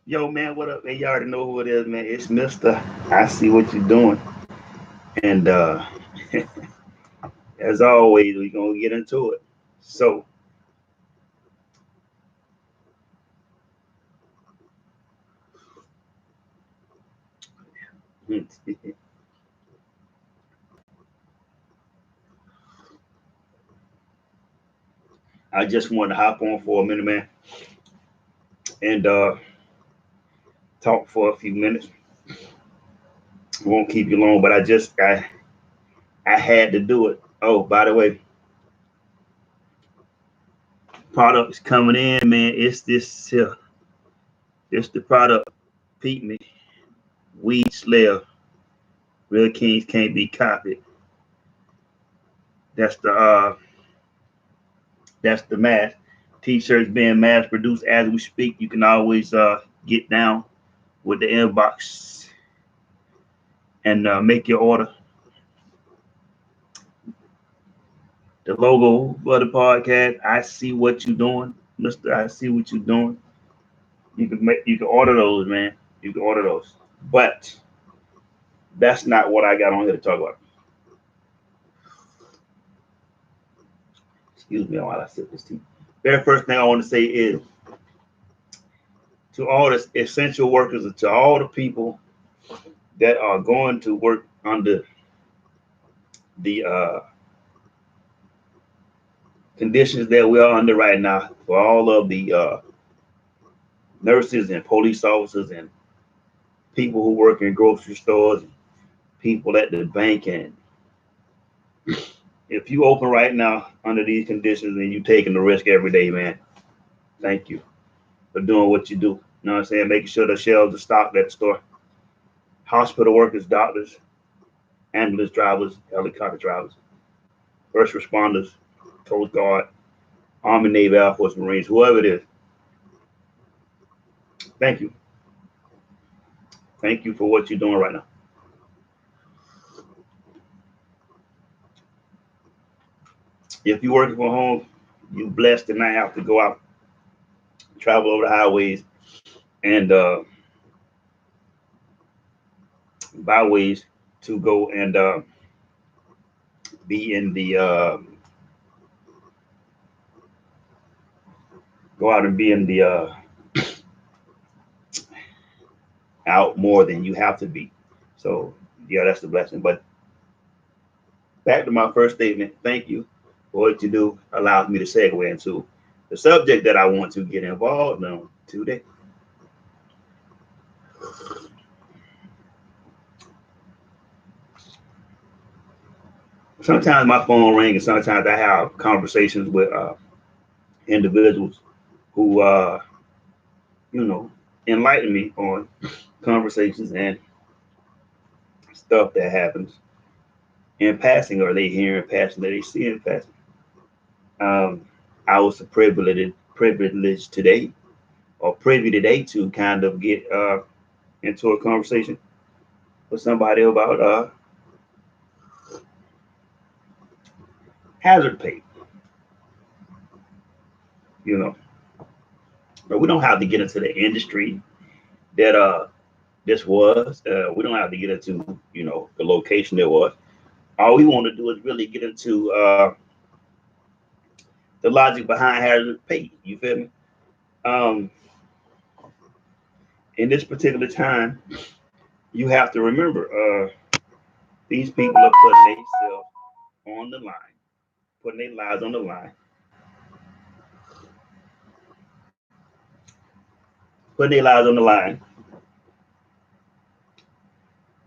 Yo, man, what up? Hey, you already know who it is, man. It's Mister. I see what you're doing. And as always, we're going to get into it. So, I just wanted to hop on for a minute, man, and talk for a few minutes. Won't keep you long, but I had to do it. Oh, by the way, products coming in, man. It's this here. It's the product. Peep me. Weed Slayer. Real Kings can't be copied. That's the mask. T-shirts being mass produced as we speak. You can always get down with the inbox and make your order. The logo for the podcast. I see what you're doing, Mister. I see what you're doing. You can order those, man. You can order those. But that's not what I got on here to talk about. Excuse me while I sip this tea. Very first thing I want to say is to all the essential workers and to all the people that are going to work under the conditions that we are under right now, for all of the nurses and police officers and people who work in grocery stores, and people at the bank, and if you open right now under these conditions and you taking the risk every day, man, thank you for doing what you do. You know what I'm saying? Making sure the shelves are stocked at the store. Hospital workers, doctors, ambulance drivers, helicopter drivers, first responders, Coast Guard, Army, Navy, Air Force, Marines, whoever it is. Thank you. Thank you for what you're doing right now. If you're working from home, you're blessed to not have to go out, travel over the highways and byways to go and be in the go out and be in the out more than you have to be. So yeah, that's the blessing. But back to my first statement. Thank you for what you do. Allows me to segue into the subject that I want to get involved in today. Sometimes my phone rings, and sometimes I have conversations with individuals who, you know, enlighten me on conversations and stuff that happens in passing, or they hear in passing, that they see in passing. Um, I was privileged today, or privy today, to kind of get into a conversation with somebody about hazard pay. You know, but we don't have to get into the industry that this was. We don't have to get into the location it was. All we want to do is really get into the logic behind hazard pay. You feel me? Um, in this particular time, you have to remember these people are putting themselves on the line, putting their lives on the line, putting their lives on the line,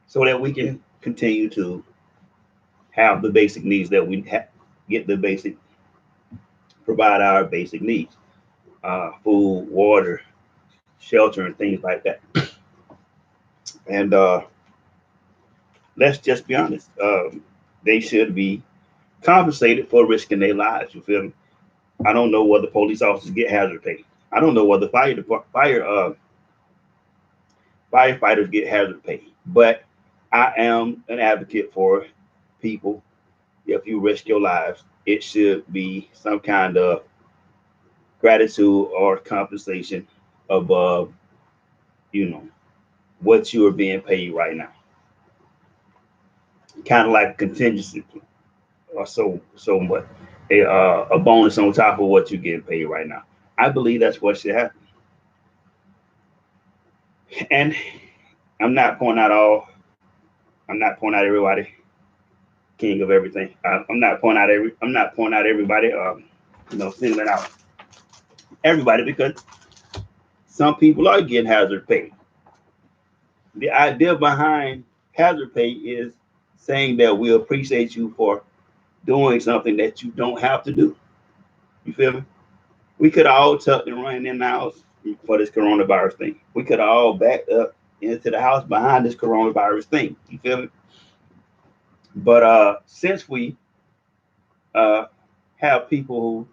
so that we can continue to have the basic needs that get the basic, provide our basic needs, food, water, shelter, and things like that. And let's just be honest, they should be compensated for risking their lives. You feel me? I don't know whether police officers get hazard pay. I don't know whether firefighters get hazard pay. But I am an advocate for people. If you risk your lives, it should be some kind of gratitude or compensation above you know, what you are being paid right now. Kind of like a contingency or so much a bonus on top of what you're getting paid right now. I believe that's what should happen. And I'm not pointing out all. I'm not pointing out everybody king of everything. I'm not pointing out every. I'm not pointing out everybody. Singling out everybody because some people are getting hazard pay. The idea behind hazard pay is saying that we appreciate you for doing something that you don't have to do. You feel me? We could all tuck and run in the house for this coronavirus thing. We could all back up into the house behind this coronavirus thing. You feel me? But since we uh, have people who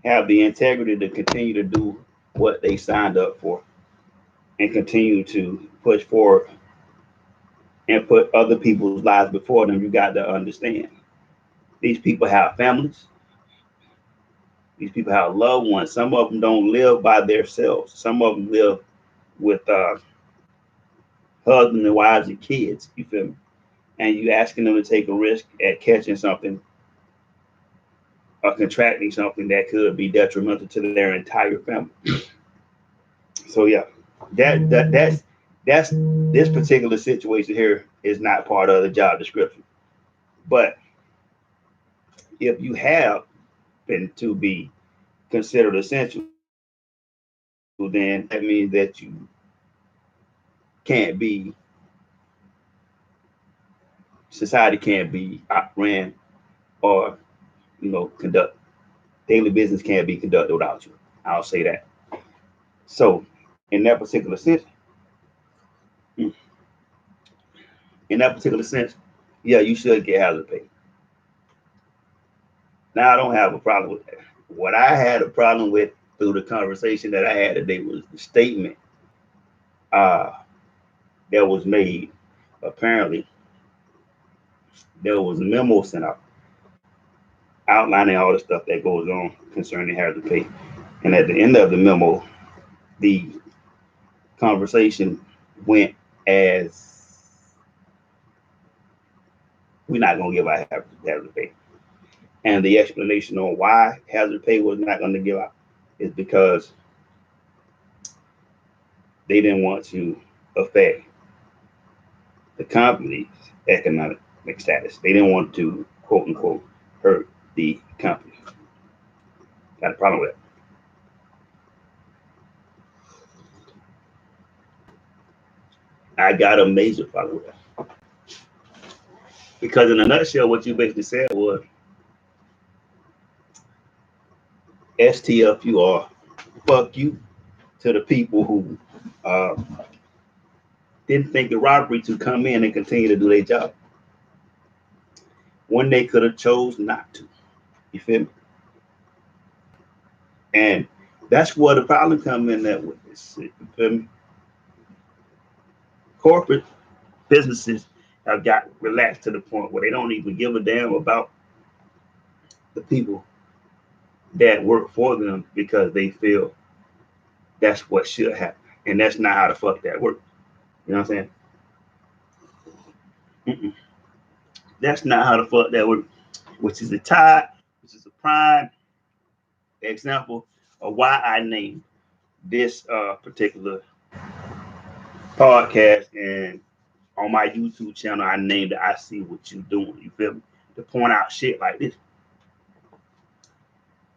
have the integrity to continue to do what they signed up for and continue to push forward and put other people's lives before them, you got to understand these people have families. These people have loved ones. Some of them don't live by themselves. Some of them live with husbands and wives and kids. You feel me? And you asking them to take a risk at catching something or contracting something that could be detrimental to their entire family. So yeah, that's this particular situation here is not part of the job description. But if you have been to be considered essential, then that means that you can't be society can't be ran or conduct daily business can't be conducted without you. I'll say that. So in that particular sense, in that particular sense, yeah, you should get hazard pay. Now I don't have a problem with that. What I had a problem with through the conversation that I had today was the statement uh, that was made. Apparently, there was a memo sent out outlining all the stuff that goes on concerning hazard pay. And at the end of the memo, the conversation went as we're not going to give out hazard pay. And the explanation on why hazard pay was not going to give out is because they didn't want to affect the company's economic status. They didn't want to, quote unquote, hurt the company. Got a problem with it. I got a major problem with that. Because in a nutshell, what you basically said was STFU fuck you to the people who uh, didn't think the robbery to come in and continue to do their job when they could have chose not to. You feel me? And that's where the problem comes in that with this. You feel me? Corporate businesses have got relaxed to the point where they don't even give a damn about the people that work for them because they feel that's what should happen. And that's not how the fuck that works. You know what I'm saying? Mm-mm. That's not how the fuck that works. Which is which is a prime example of why I named this particular podcast, and on my YouTube channel, I named it I See What You Doing. You feel me? To point out shit like this.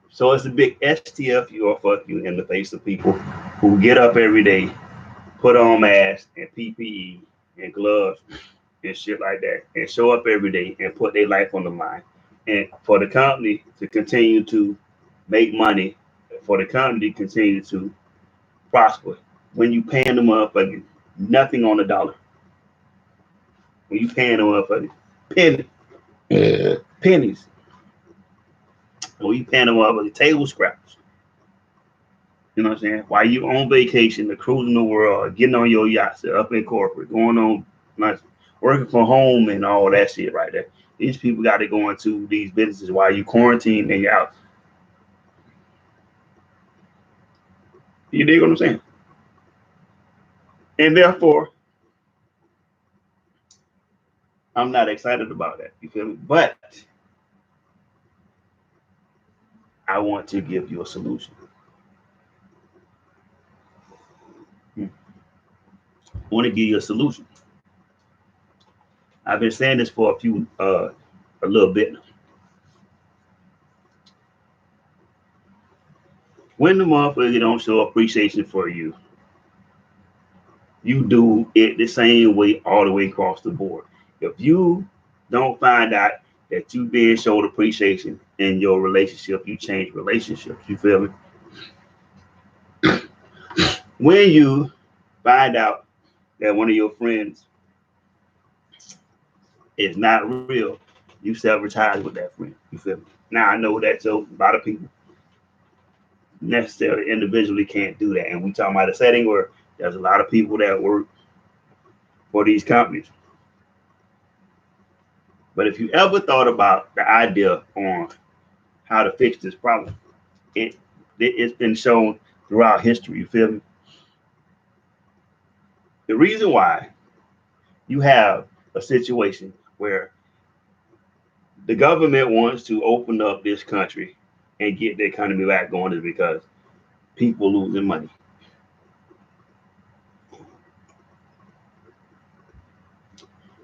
So it's a big STFU or fuck you in the face of people who get up every day, put on masks and PPE and gloves and shit like that, and show up every day and put their life on the line. And for the company to continue to make money, for the company to continue to prosper, when you paying them motherfuckers nothing on the dollar, when you paying them motherfuckers pennies, when you paying them motherfuckers table scraps, you know what I'm saying? While you on vacation, or cruising the world, getting on your yachts, up in corporate, going on like working from home and all that shit right there. These people got to go into these businesses while you quarantine and you're out. You dig what I'm saying? And therefore, I'm not excited about that. You feel me? But I want to give you a solution. I want to give you a solution. I've been saying this for a little bit now. When the motherfucker don't show appreciation for you, you do it the same way all the way across the board. If you don't find out that you being showed appreciation in your relationship, you change relationships. You feel me? When you find out that one of your friends is not real, you sever ties with that friend. You feel me? Now I know that so a lot of people necessarily individually can't do that. And we talking about a setting where there's a lot of people that work for these companies. But if you ever thought about the idea on how to fix this problem, it it's been shown throughout history. You feel me? The reason why you have a situation where the government wants to open up this country and get the economy back going is because people losing money.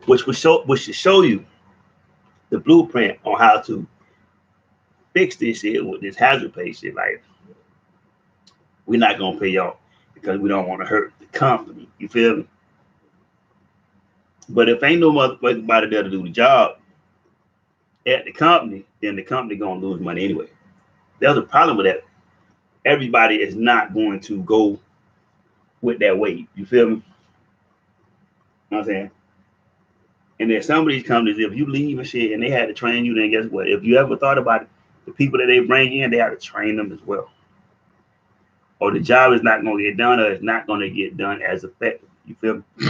Which should show you the blueprint on how to fix this shit with this hazard pay shit. Like, we're not gonna pay y'all because we don't want to hurt the company. You feel me? But if ain't no motherfucker there to do the job at the company, then the company gonna lose money anyway. There's a problem with that. Everybody is not going to go with that weight. You feel me? You know what I'm saying? And then some of these companies, if you leave and shit and they had to train you, then guess what? If you ever thought about it, the people that they bring in, they have to train them as well. Or the job is not going to get done, or it's not going to get done as effective. You feel me?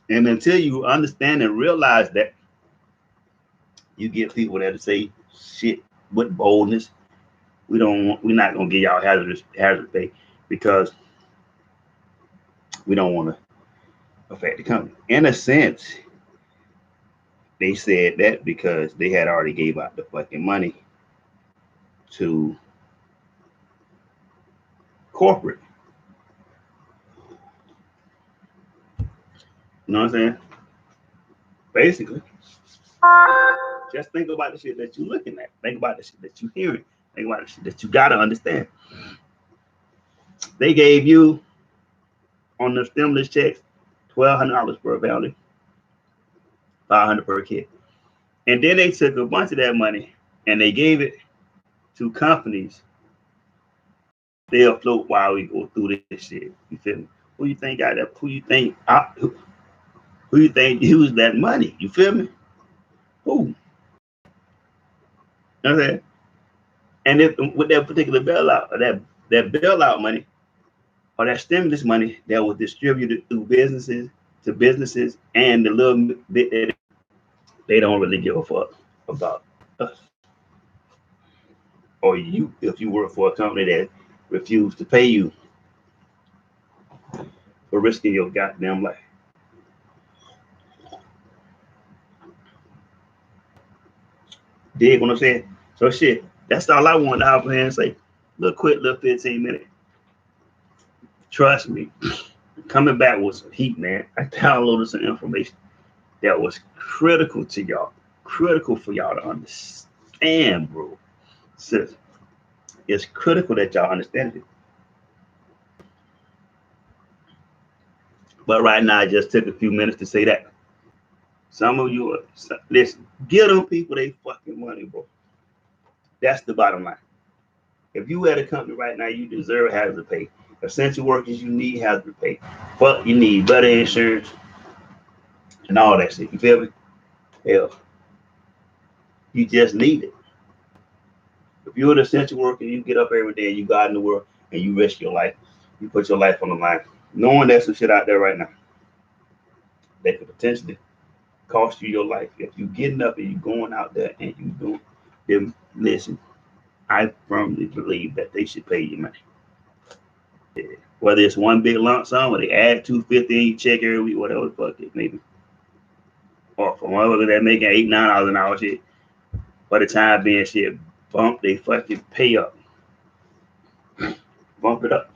And until you understand and realize that, you get people that say shit with boldness. We're not gonna give y'all hazard pay because we don't want to affect the company. In a sense, they said that because they had already gave out the fucking money to corporate. You know what I'm saying? Basically, just think about the shit that you're looking at. Think about the shit that you're hearing. Think about the shit that you gotta understand. They gave you on the stimulus checks $1,200 per family, 500 per kid, and then they took a bunch of that money and they gave it to companies stay afloat while we go through this shit. You feel me? Who you think got that? Who you think used that money? You feel me? Who? You know what I'm saying? And if with that particular bailout, or that bailout money, or that stimulus money that was distributed through businesses to businesses, and the little bit that they don't really give a fuck about us or you. If you work for a company that refused to pay you for risking your goddamn life. Dig what I'm saying? So shit, that's all I wanted to hop in and say. Little quick, little 15 minutes. Trust me, coming back with some heat, man. I downloaded some information that was critical to y'all, critical for y'all to understand, bro. Sis, it's critical that y'all understand it. But right now, I just took a few minutes to say that. Some of you, listen, give them people they fucking money, bro. That's the bottom line. If you at a company right now, you deserve hazard pay. Essential workers, you need hazard pay. But you need better insurance and all that shit. You feel me? Hell, you just need it. If you're an essential worker, you get up every day and you go out in the world and you risk your life. You put your life on the line, knowing there's some shit out there right now that could potentially cost you your life. If you getting up and you going out there and you doing, then listen, I firmly believe that they should pay you money. Yeah. Whether it's one big lump sum or they add 250 in your check every week, whatever the fuck it maybe. Or for motherfuckers that making $8, $9 an hour shit, by the time being shit, bump they fucking pay up. Bump it up.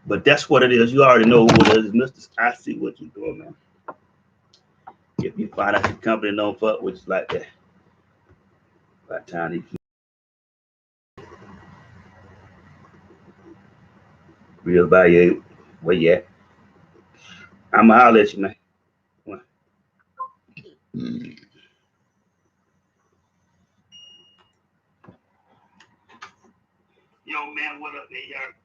But that's what it is. You already know who it is. Mr. I see what you're doing, man. If you find out the company don't fuck with you like that, by the time they reevaluate where you at, I'ma holler at you, man. Yo, man, what up, man? Y'all